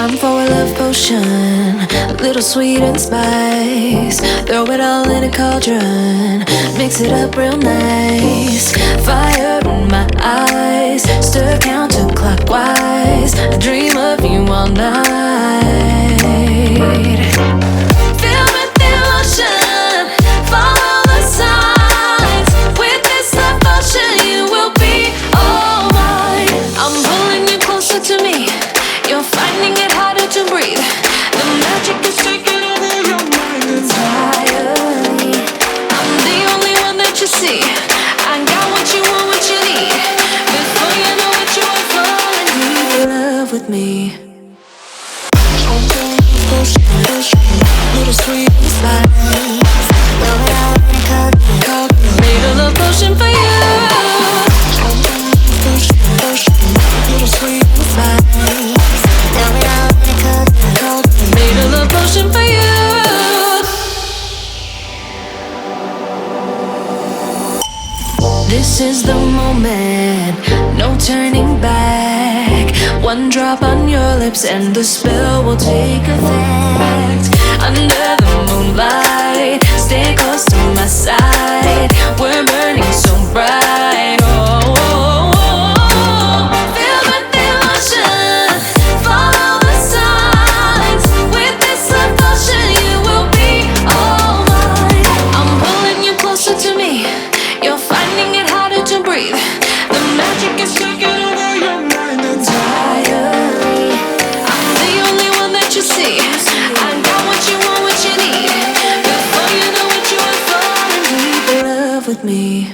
Time for a love potion, little sweet and spice. Throw it all in a cauldron, mix it up real nice. Fire in my eyes, stir counterclockwise. I dream of you all night. Feel with emotion, follow the signs. With this love potion, you will be all mine. I'm pulling you closer to me. You're finding it harder to breathe. The magic is taking over your mind entirely. I'm the only one that you see. I got what you want, what you need. Before you know it, you are falling deep in love with me. Little sweet spice. Made a love potion for you. Little sweet spice. Made a love potion for you. This is the moment, no turning back. One drop on your lips and the spell will take effect. Under the moonlight, stay close to my side. We're burning so bright. Oh, oh, oh, oh. Feel the emotion, follow the signs. With this love potion, you will be all mine. I'm pulling you closer to me. You're finding it harder to breathe. The magic is taking over your mind entirely. I'm the only one that you see. I got what you want, what you need. Before you know it, you are falling deep in love with me.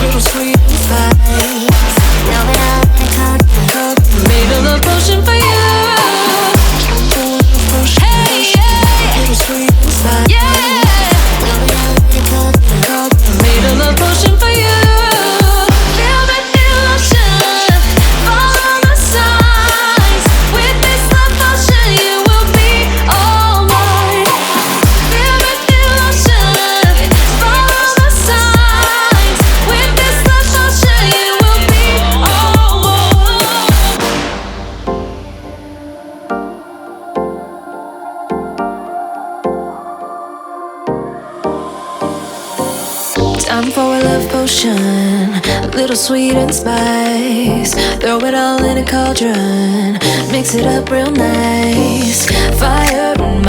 Little sweet spice. Made a love potion for you. Hey, yeah. Little sweet spice. Yeah. Made a love potion for you. Feel the emotion, follow the signs. With this love potion, you will be all mine. Feel the emotion, follow the signs. With this love potion, you will be all mine. Time for a love potion, little sweet and spice. Throw it all in a cauldron, mix it up real nice. Fire in my